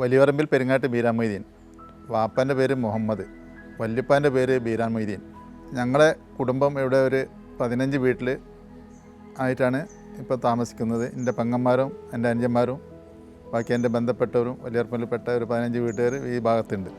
വലിയപറമ്പിൽ പെരുങ്ങാട്ട് ബീരാൻ മൊയ്തീൻ. വാപ്പാൻ്റെ പേര് മുഹമ്മദ്, വല്യപ്പാൻ്റെ പേര് ബീരാൻ മൊയ്തീൻ. ഞങ്ങളെ കുടുംബം ഇവിടെ ഒരു 15 വീട്ടിൽ ആയിട്ടാണ് ഇപ്പോൾ താമസിക്കുന്നത്. എൻ്റെ പെങ്ങന്മാരും എൻ്റെ അനുജന്മാരും ബാക്കി എൻ്റെ ബന്ധപ്പെട്ടവരും വലിയപറമ്പിൽപ്പെട്ട ഒരു 15 വീട്ടുകാർ ഈ ഭാഗത്തുണ്ട്.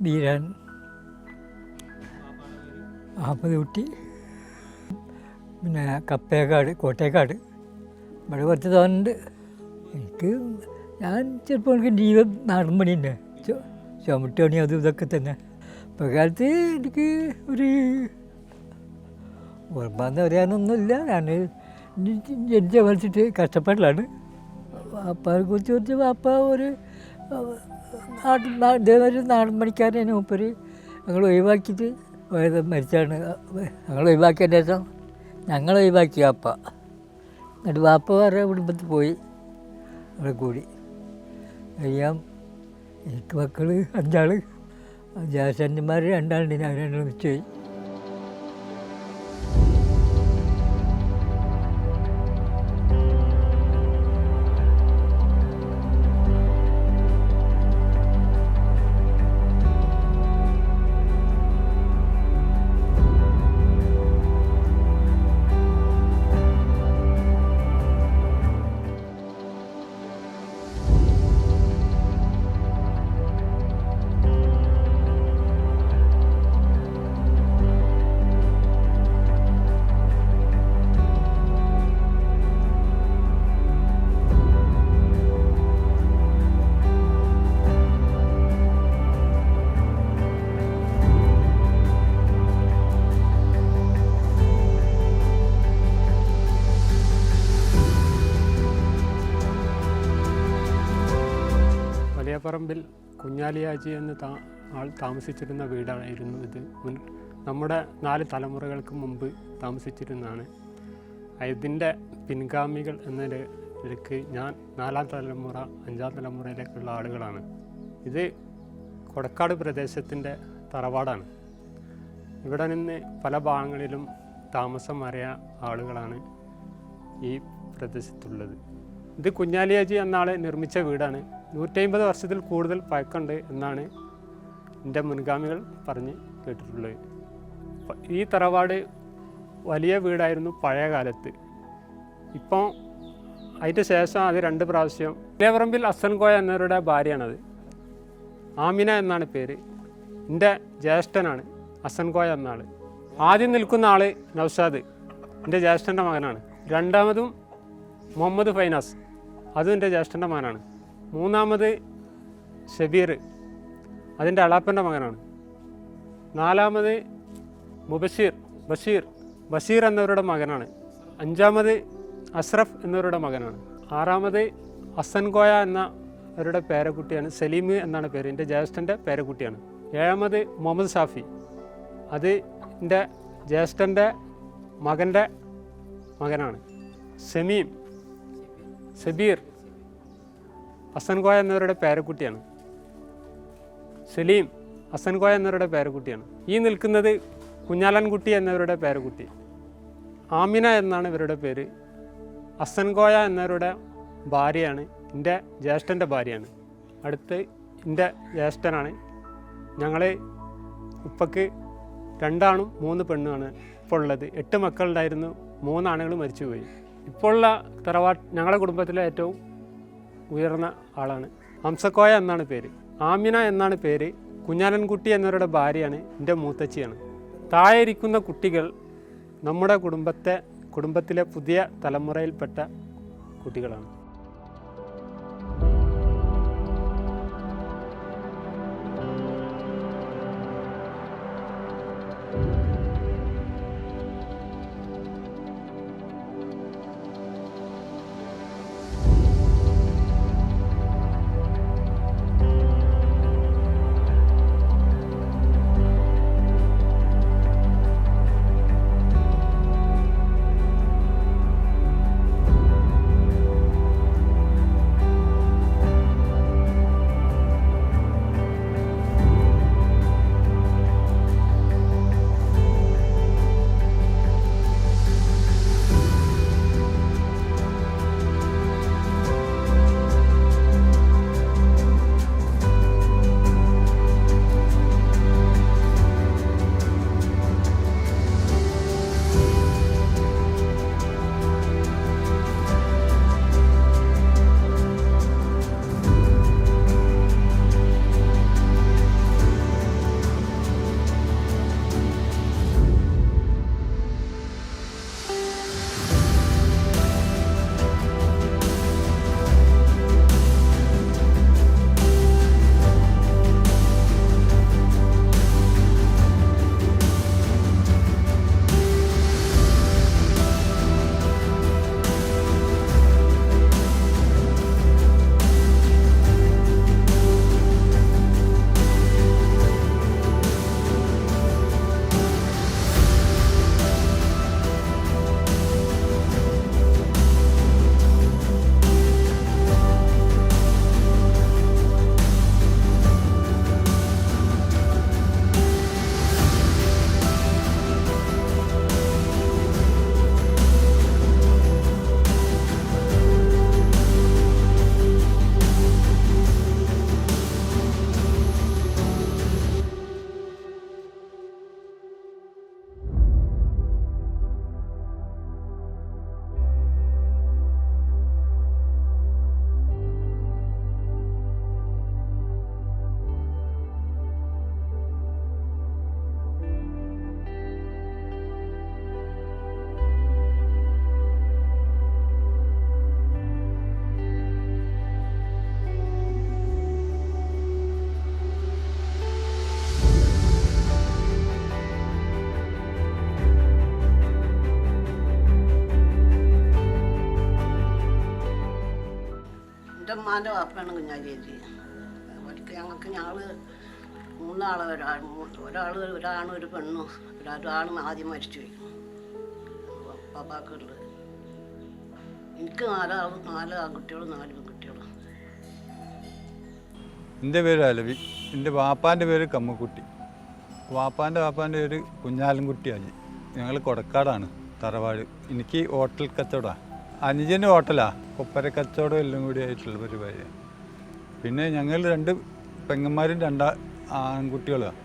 ബീരാൻ അഹമ്മദ് കുട്ടി, പിന്നെ കപ്പേക്കാട്, കോട്ടേക്കാട്, ഇവിടെ കുറച്ച് തോന്നുന്നുണ്ട്. ഞാൻ ചിലപ്പോൾ എനിക്ക് ജീവിതം നാടൻ പണി തന്നെ, ചുമട്ട് പണി അതും ഇതൊക്കെ തന്നെ. ഇപ്പോൾ കാലത്ത് എനിക്ക് ഒരു ഓർമ്മയെന്ന് പറയാനൊന്നുമില്ല. ഞാൻ ജനിച്ച മരിച്ചിട്ട് കഷ്ടപ്പാടിലാണ്. വാപ്പാനെ കുറിച്ച് വെച്ച് വാപ്പ ഒരു ഇതേമാതിരി നാടൻ പണിക്കാരനെ മൂപ്പര് ഞങ്ങൾ ഒഴിവാക്കിയിട്ട് പോയത് മരിച്ചാണ്. ഞങ്ങൾ ഒഴിവാക്കിയതിന് ശേഷം ഞങ്ങൾ ഒഴിവാക്കി വാപ്പ. എന്നിട്ട് വാപ്പ വേറെ കുടുംബത്തിൽ പോയി, അവിടെ കൂടി കഴിയാം. എനിക്ക് മക്കൾ 5 ആൾ, ജ്യേഷ്ഠന്മാർ 2 ആളുണ്ട്. അവർ 2 നിശ്ചയി. പറമ്പിൽ കുഞ്ഞാലിയാജി എന്ന് ആൾ താമസിച്ചിരുന്ന വീടായിരുന്നു ഇത്. നമ്മുടെ 4 തലമുറകൾക്ക് മുമ്പ് താമസിച്ചിരുന്നതാണ്. ഇതിൻ്റെ പിൻഗാമികൾ എന്ന നിലയ്ക്ക് ഞാൻ 4ാം തലമുറ 5ാം തലമുറയിലേക്കുള്ള ആളുകളാണ്. ഇത് കൊടക്കാട് പ്രദേശത്തിൻ്റെ തറവാടാണ്. ഇവിടെ നിന്ന് പല ഭാഗങ്ങളിലും താമസം മാറിയ ആളുകളാണ് ഈ പ്രദേശത്തുള്ളത്. ഇത് കുഞ്ഞാലിയാജി എന്ന ആൾ നിർമ്മിച്ച വീടാണ്. 150 വർഷത്തിൽ കൂടുതൽ പഴക്കമുണ്ട് എന്നാണ് എൻ്റെ മുൻഗാമികൾ പറഞ്ഞ് കേട്ടിട്ടുള്ളത്. ഈ തറവാട് വലിയ വീടായിരുന്നു പഴയ കാലത്ത്. ഇപ്പം അതിൻ്റെ ശേഷം അത് 2 പ്രാവശ്യം. വലിയപറമ്പിൽ ഹസൻ കോയ എന്നവരുടെ ഭാര്യയാണത്. ആമിന എന്നാണ് പേര്. എൻ്റെ ജ്യേഷ്ഠനാണ് ഹസൻ കോയ എന്ന ആൾ. ആദ്യം നിൽക്കുന്ന ആൾ നൗഷാദ്, എൻ്റെ ജ്യേഷ്ഠൻ്റെ മകനാണ്. രണ്ടാമതും മുഹമ്മദ് ഫൈനാസ്, അതും എൻ്റെ ജ്യേഷ്ഠൻ്റെ മകനാണ്. മൂന്നാമത് ഷബീർ, അതിൻ്റെ അളാപ്പൻ്റെ മകനാണ്. 4ാമത് ബഷീർ എന്നവരുടെ മകനാണ്. 5ാമത് അഷ്റഫ് എന്നവരുടെ മകനാണ്. 6ാമത് ഹസൻ കോയ എന്നവരുടെ പേരക്കുട്ടിയാണ്. സലീം എന്നാണ് പേര്, എൻ്റെ ജ്യേഷ്ഠൻ്റെ പേരക്കുട്ടിയാണ്. 7ാമത് മുഹമ്മദ് ഷാഫി, അത് എൻ്റെ ജ്യേഷ്ഠൻ്റെ മകൻ്റെ മകനാണ്. ഷബീർ ഹസൻ കോയ എന്നവരുടെ പേരക്കുട്ടിയാണ്. സലീം ഹസൻ കോയ എന്നവരുടെ പേരക്കുട്ടിയാണ്. ഈ നിൽക്കുന്നത് കുഞ്ഞാലൻകുട്ടി എന്നവരുടെ പേരക്കുട്ടി. ആമിന എന്നാണ് ഇവരുടെ പേര്. ഹസൻ കോയ എന്നവരുടെ ഭാര്യയാണ്, എൻ്റെ ജ്യേഷ്ഠൻ്റെ ഭാര്യയാണ്. അടുത്ത് എൻ്റെ ജ്യേഷ്ഠനാണ്. ഞങ്ങൾ ഉപ്പക്ക് 2 ആണും 3 പെണ്ണുമാണ് ഇപ്പോൾ ഉള്ളത്. 8 മക്കളുണ്ടായിരുന്നു, 3 ആണുങ്ങൾ മരിച്ചുപോയി. ഇപ്പോഴുള്ള ഞങ്ങളുടെ കുടുംബത്തിലെ ഏറ്റവും ഉയർന്ന ആളാണ്. ഹംസക്കോയ എന്നാണ് പേര്. ആമിന എന്നാണ് പേര്. കുഞ്ഞാലൻകുട്ടി എന്നവരുടെ ഭാര്യയാണ്, എൻ്റെ മൂത്തച്ചിയാണ്. താഴെ ഇരിക്കുന്ന കുട്ടികൾ നമ്മുടെ കുടുംബത്തിലെ പുതിയ തലമുറയിൽപ്പെട്ട കുട്ടികളാണ്. എൻ്റെ ഉമ്മാൻ്റെ വാപ്പാണ് കുഞ്ഞാലിയേച്ചി. അവർക്ക് ഞങ്ങൾ 3 ആളെ ഒരാണും ഒരു പെണ്ണും ഒരാണും ആദ്യം മരിച്ചു പോയി പാപ്പാക്കുണ്ട്. എനിക്ക് 4 ആൺകുട്ടികളും 4 പെൺകുട്ടികളും. എൻ്റെ പേര് അലവി. എൻ്റെ വാപ്പാൻ്റെ പേര് കമ്മക്കുട്ടി. വാപ്പാൻ്റെ പേര് കുഞ്ഞാലൻകുട്ടിയാജി. ഞങ്ങൾ കൊടക്കാടാണ് തറവാട്. എനിക്ക് ഹോട്ടൽ കച്ചവടമാണ്. അനുജന് ഹോട്ടലാണ്. കൊപ്പര കച്ചവടം എല്ലാം കൂടി ആയിട്ടുള്ള പരിപാടിയാണ്. പിന്നെ ഞങ്ങൾ 2 പെങ്ങന്മാരും 2 ആൺകുട്ടികളാണ്.